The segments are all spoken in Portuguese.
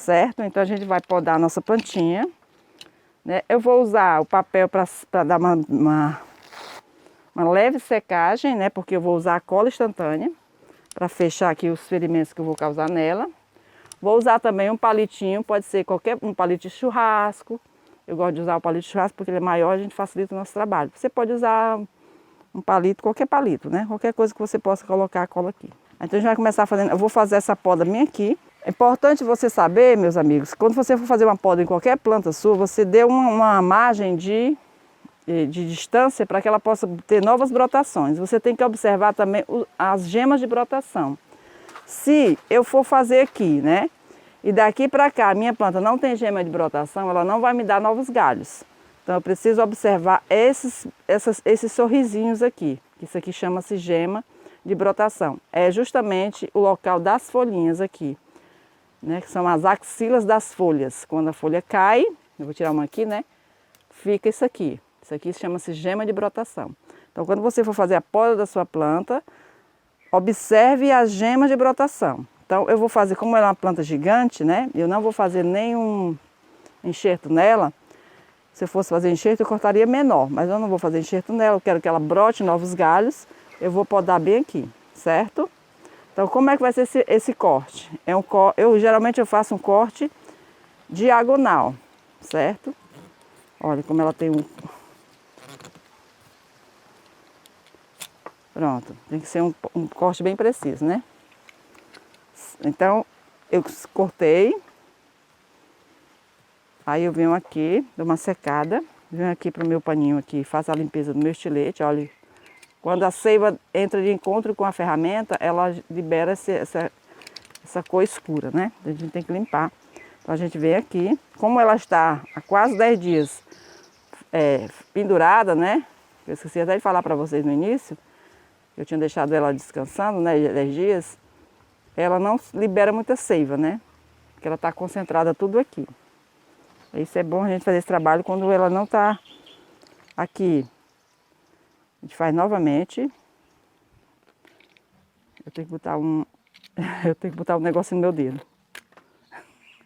certo? Então a gente vai podar a nossa plantinha, né? Eu vou usar o papel para dar uma leve secagem, né? Porque eu vou usar a cola instantânea para fechar aqui os ferimentos que eu vou causar nela. Vou usar também um palitinho, pode ser qualquer um palito de churrasco. Eu gosto de usar o palito de churrasco porque ele é maior, a gente facilita o nosso trabalho. Você pode usar um palito, qualquer palito, né? Qualquer coisa que você possa colocar a cola aqui. Então a gente vai começar fazendo, eu vou fazer essa poda bem aqui. É importante você saber, meus amigos, quando você for fazer uma poda em qualquer planta sua, você dê uma margem de distância para que ela possa ter novas brotações. Você tem que observar também as gemas de brotação. Se eu for fazer aqui, né? E daqui para cá a minha planta não tem gema de brotação, ela não vai me dar novos galhos. Então eu preciso observar esses sorrisinhos aqui. Isso aqui chama-se gema de brotação. É justamente o local das folhinhas aqui, né? Que são as axilas das folhas. Quando a folha cai, eu vou tirar uma aqui, né? Fica isso aqui. Isso aqui chama-se gema de brotação. Então quando você for fazer a poda da sua planta, observe as gemas de brotação. Então eu vou fazer, como ela é uma planta gigante, né? Eu não vou fazer nenhum enxerto nela. Se eu fosse fazer enxerto, eu cortaria menor, mas eu não vou fazer enxerto nela. Eu quero que ela brote novos galhos. Eu vou podar bem aqui, certo? Então como é que vai ser esse corte? Geralmente eu faço um corte diagonal, certo? Olha como ela tem um... Pronto, tem que ser um corte bem preciso, né? Então, eu cortei. Aí eu venho aqui, dou uma secada. Venho aqui para o meu paninho aqui, faço a limpeza do meu estilete. Olha, quando a seiva entra de encontro com a ferramenta, ela libera essa cor escura, né? A gente tem que limpar. Então a gente vem aqui. Como ela está há quase 10 dias pendurada, né? Eu esqueci até de falar para vocês no início. Eu tinha deixado ela descansando, né, 10 dias, ela não libera muita seiva, né? Porque ela está concentrada tudo aqui. Isso é bom a gente fazer esse trabalho quando ela não está aqui. A gente faz novamente. Eu tenho que botar um negocinho no meu dedo.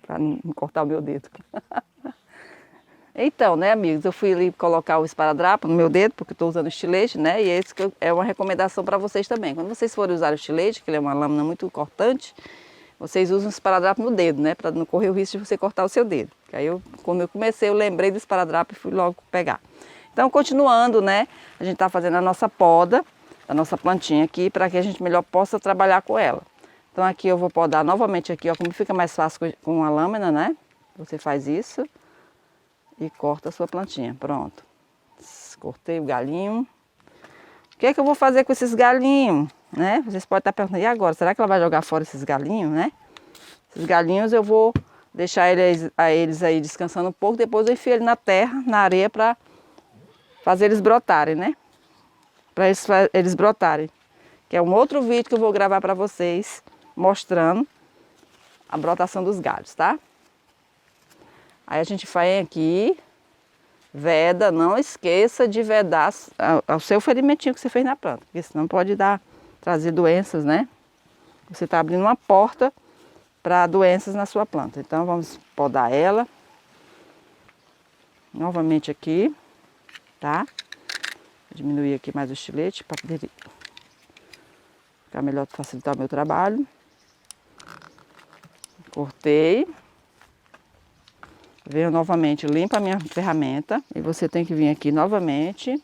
Para não cortar o meu dedo. Então, né, amigos, eu fui ali colocar o esparadrapo no meu dedo, porque estou usando estilete, né, e esse é uma recomendação para vocês também. Quando vocês forem usar o estilete, que ele é uma lâmina muito cortante, vocês usam o esparadrapo no dedo, né, para não correr o risco de você cortar o seu dedo. Aí quando eu comecei, eu lembrei do esparadrapo e fui logo pegar. Então, continuando, né, a gente está fazendo a nossa poda, a nossa plantinha aqui, para que a gente melhor possa trabalhar com ela. Então, aqui eu vou podar novamente aqui, ó, como fica mais fácil com a lâmina, né, você faz isso. E corta a sua plantinha, pronto. Cortei o galinho. O que é que eu vou fazer com esses galinhos, né? Vocês podem estar perguntando, e agora? Será que ela vai jogar fora esses galinhos, né? Esses galinhos eu vou deixar eles aí descansando um pouco, depois eu enfio ele na terra, na areia, para fazer eles brotarem, né? Para eles brotarem. Que é um outro vídeo que eu vou gravar para vocês, mostrando a brotação dos galhos, tá? Aí a gente vem aqui, veda, não esqueça de vedar o seu ferimentinho que você fez na planta, porque senão pode trazer doenças, né? Você está abrindo uma porta para doenças na sua planta. Então vamos podar ela. Novamente aqui, tá? Vou diminuir aqui mais o estilete para poder ficar melhor, facilitar o meu trabalho. Cortei. Venho novamente, limpo a minha ferramenta e você tem que vir aqui novamente,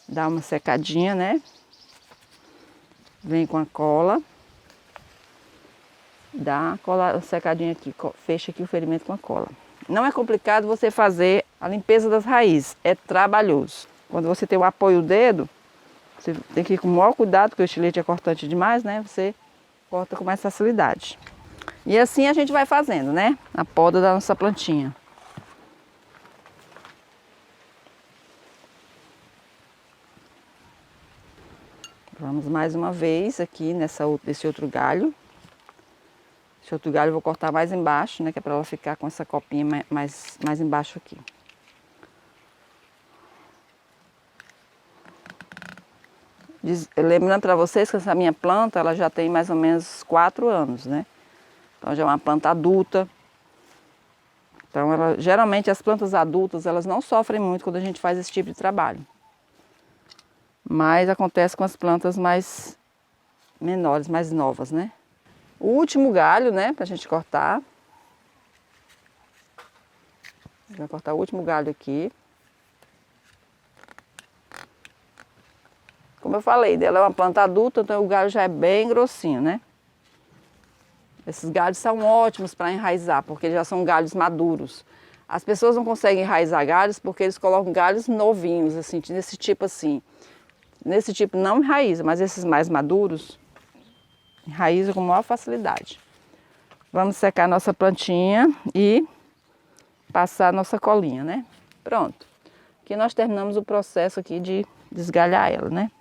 dar uma secadinha, né? Vem com a cola, dá uma secadinha aqui, fecha aqui o ferimento com a cola. Não é complicado você fazer a limpeza das raízes, é trabalhoso. Quando você tem o apoio do dedo, você tem que ir com o maior cuidado, porque o estilete é cortante demais, né? Você corta com mais facilidade. E assim a gente vai fazendo, né? A poda da nossa plantinha. Vamos mais uma vez aqui nesse outro galho. Esse outro galho eu vou cortar mais embaixo, né? Que é para ela ficar com essa copinha mais embaixo aqui. Lembrando para vocês que essa minha planta, ela já tem mais ou menos 4 anos, né? Então já é uma planta adulta, Então, geralmente as plantas adultas, elas não sofrem muito quando a gente faz esse tipo de trabalho. Mas acontece com as plantas mais menores, mais novas, né? O último galho, né, pra gente cortar. Vai cortar o último galho aqui. Como eu falei, ela é uma planta adulta, então o galho já é bem grossinho, né? Esses galhos são ótimos para enraizar, porque eles já são galhos maduros. As pessoas não conseguem enraizar galhos porque eles colocam galhos novinhos, assim, nesse tipo assim. Nesse tipo não enraiza, mas esses mais maduros enraizam com maior facilidade. Vamos secar nossa plantinha e passar a nossa colinha, né? Pronto. Aqui nós terminamos o processo aqui de desgalhar ela, né?